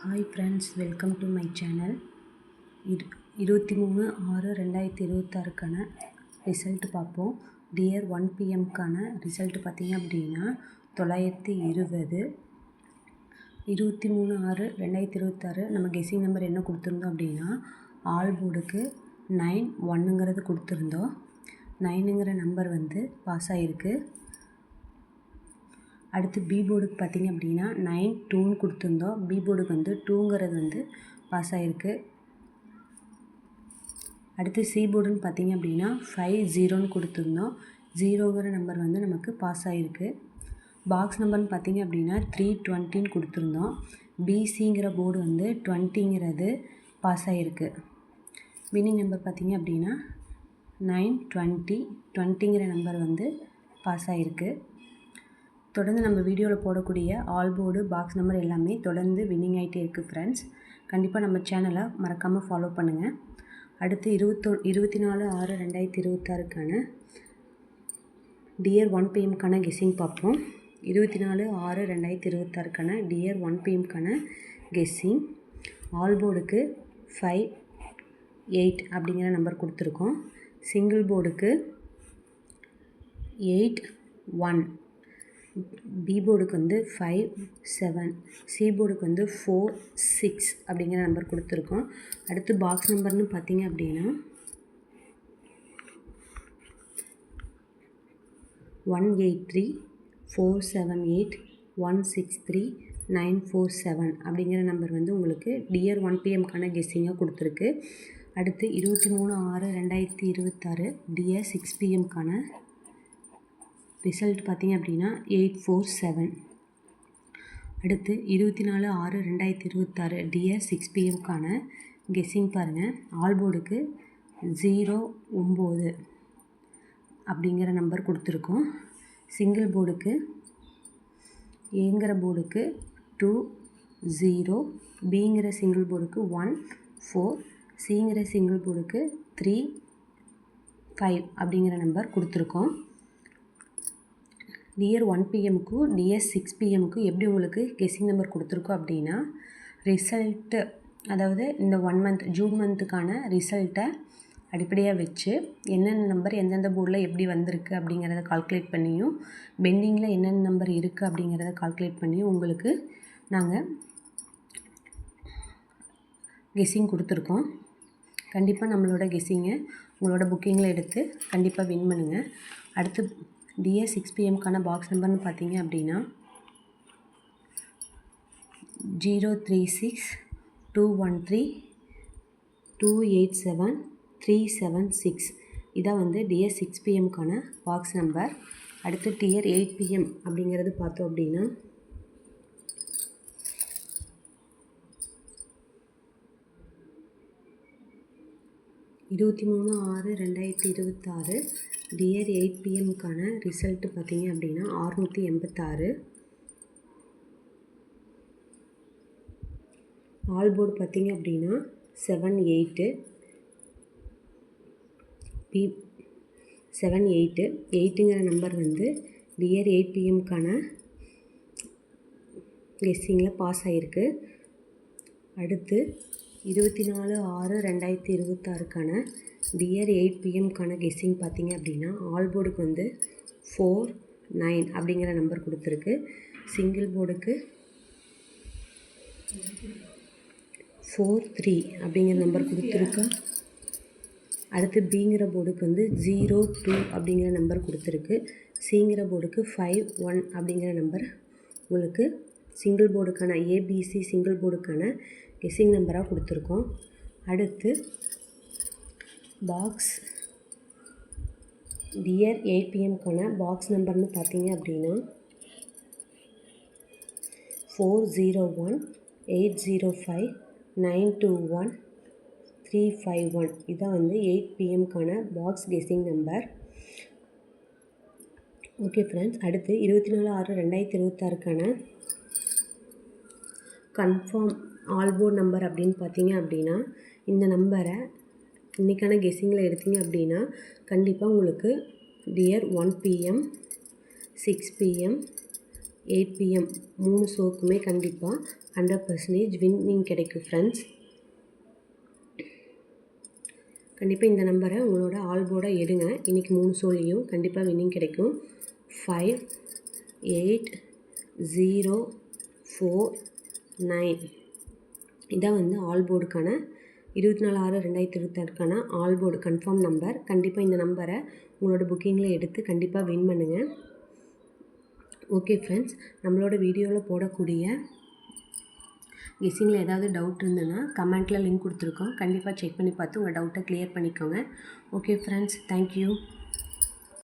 Hi friends, welcome to my channel. 23/6/2026க்கான result பார்ப்போம். Dear 1 PM result பார்த்திங்க அப்படின்னா 920. 23/6/2026 நம்ம கெஸ்ஸிங் நம்பர் என்ன கொடுத்துருந்தோம் அப்படின்னா ஆல் போர்டுக்கு 9 கொடுத்துருந்தோம். 9ங்கிற நம்பர் பாஸ் ஆகிருக்கு. அடுத்து பி போர்டுக்கு பார்த்திங்க அப்படின்னா 9 கொடுத்துருந்தோம். பி போர்டுக்கு 2 பாஸ் ஆகிருக்கு. அடுத்து சி போர்டுன்னு பார்த்திங்க அப்படின்னா 50 கொடுத்துருந்தோம். 0ங்கிற நம்பர் நமக்கு பாஸ் ஆகிருக்கு. பாக்ஸ் நம்பர்னு பார்த்திங்க அப்படின்னா 320 கொடுத்துருந்தோம். பிசிங்கிற போர்டு 20ங்கிறது பாஸ் ஆகிருக்கு. வின்னிங் நம்பர் பார்த்திங்க அப்படின்னா 920. 20ங்கிற நம்பர் பாஸ் ஆகிருக்கு. தொடர்ந்து நம்ம வீடியோவில் போடக்கூடிய ஆல் போர்டு பாக்ஸ் நம்பர் எல்லாமே தொடர்ந்து வின்னிங் ஆகிட்டே இருக்குது ஃப்ரெண்ட்ஸ். கண்டிப்பாக நம்ம சேனலை மறக்காமல் ஃபாலோ பண்ணுங்கள். அடுத்து 24/6/2026க்கான டியர் 1 PM கெஸ்ஸிங் பார்ப்போம். 24/6/2026க்கான டியர் 1 PM கெஸ்ஸிங் ஆல் போர்டுக்கு 58 அப்படிங்கிற நம்பர் கொடுத்துருக்கோம். சிங்கிள் போர்டுக்கு 81. பி போர்டுக்கு 57. சி போர்டுக்கு 46 அப்படிங்கிற நம்பர் கொடுத்துருக்கோம். அடுத்து பாக்ஸ் நம்பர்னு பார்த்தீங்க அப்படின்னா 183 478 163 947 அப்படிங்கிற நம்பர் உங்களுக்கு டியர் 1 PM கெஸ்ஸிங்காக கொடுத்துருக்கு. அடுத்து 23/6/2026 டியர் 6 PM ரிசல்ட் பார்த்திங்க அப்படின்னா 847. அடுத்து 24/6/2026 டியர் 6 PM கெஸ்ஸிங் பாருங்கள். ஆல் போர்டுக்கு 09 அப்படிங்கிற நம்பர் கொடுத்துருக்கோம். சிங்கிள் போர்டுக்கு ஏங்கிற போர்டுக்கு 20, பிங்கிற சிங்கிள் போர்டுக்கு 14, சிங்கிற சிங்கிள் போர்டுக்கு 35 அப்படிங்கிற நம்பர் கொடுத்துருக்கோம். டியர் 1 PMக்கும் டியர் 6 PMக்கும் எப்படி உங்களுக்கு கெஸ்ஸிங் நம்பர் கொடுத்துருக்கோம் அப்படின்னா ரிசல்ட்டு, அதாவது இந்த 1 மந்த் ஜூன் மந்த்துக்கான ரிசல்ட்டை அடிப்படையாக வச்சு என்னென்ன நம்பர் எந்தெந்த போர்டில் எப்படி வந்திருக்கு அப்படிங்கிறத கால்குலேட் பண்ணியும் பெண்டிங்கில் என்னென்ன நம்பர் இருக்குது அப்படிங்கிறத கால்குலேட் பண்ணியும் உங்களுக்கு நாங்கள் கெஸ்ஸிங் கொடுத்துருக்கோம். கண்டிப்பாக நம்மளோட கெஸ்ஸிங்கை உங்களோட புக்கிங்கில் எடுத்து கண்டிப்பாக வின் பண்ணுங்கள். அடுத்து டியர் 6 PM பாக்ஸ் நம்பர்னு பார்த்தீங்க அப்படின்னா 036 213 287 376. இதான் டியர் 6 PM பாக்ஸ் நம்பர். அடுத்து டியர் 8 PM அப்படிங்கிறது பார்த்தோம் அப்படின்னா 23/6/2026 டியர் 8 PM ரிசல்ட்டு பார்த்தீங்க அப்படின்னா 686. ஆல் போர்டு பார்த்தீங்க அப்படின்னா 78. 8ங்கிற நம்பர் டியர் 8 PM கெஸ்ஸிங்கில் பாஸ் ஆகிருக்கு. அடுத்து 24/6/2026க்கான டியர் 8 PM கெஸ்ஸிங் பார்த்தீங்க அப்படின்னா ஆல் போர்டுக்கு 49 அப்படிங்கிற நம்பர் கொடுத்துருக்கு. சிங்கிள் போர்டுக்கு 43 அப்படிங்கிற நம்பர் கொடுத்துருக்கு. அடுத்து பிங்கிற போர்டுக்கு 02 அப்படிங்கிற நம்பர் கொடுத்துருக்கு. சிங்கிற போர்டுக்கு 51 அப்படிங்கிற நம்பர் உங்களுக்கு சிங்கிள் போர்டுக்கான ஏபிசி சிங்கிள் போர்டுக்கான கெஸ்ஸிங் நம்பராக கொடுத்துருக்கோம். அடுத்து பாக்ஸ் டியர் 8 PM பாக்ஸ் நம்பர்னு பார்த்தீங்க அப்படின்னா 401 805 921 351. இதான் 8 PM box guessing number. Okay friends, அடுத்து 24/6/2026க்கான கன்ஃபார்ம் ஆல் போர்ட் நம்பர் அப்படின்னு பார்த்தீங்க அப்படின்னா இந்த நம்பரை இன்றைக்கான கெஸ்ஸிங்கில் எடுத்தீங்க அப்படின்னா கண்டிப்பாக உங்களுக்கு டியர் 1 PM 6 PM 8 PM 3 ஷோக்குமே கண்டிப்பாக 100% வின்னிங் கிடைக்கும் ஃப்ரெண்ட்ஸ். கண்டிப்பாக இந்த நம்பரை உங்களோட ஆல்போர்டாக எடுங்க. இன்றைக்கி 3 ஷோலையும் கண்டிப்பாக வின்னிங் கிடைக்கும். 5 8 0 4 9 இதான் வந்து ஆல்போர்டுக்கான 24/6/2026க்கான ஆல்போர்டு கன்ஃபார்ம் நம்பர். கண்டிப்பாக இந்த நம்பரை உங்களோட புக்கிங்கில் எடுத்து கண்டிப்பாக வின் பண்ணுங்கள். ஓகே ஃப்ரெண்ட்ஸ், நம்மளோட வீடியோவில் போடக்கூடிய கெஸ்ஸிங்கில் ஏதாவது டவுட் இருந்ததுன்னா கமெண்ட்டில் லிங்க் கொடுத்துருக்கோம். கண்டிப்பாக செக் பண்ணி பார்த்து உங்கள் டவுட்டை க்ளியர் பண்ணிக்கோங்க. Okay friends, thank you.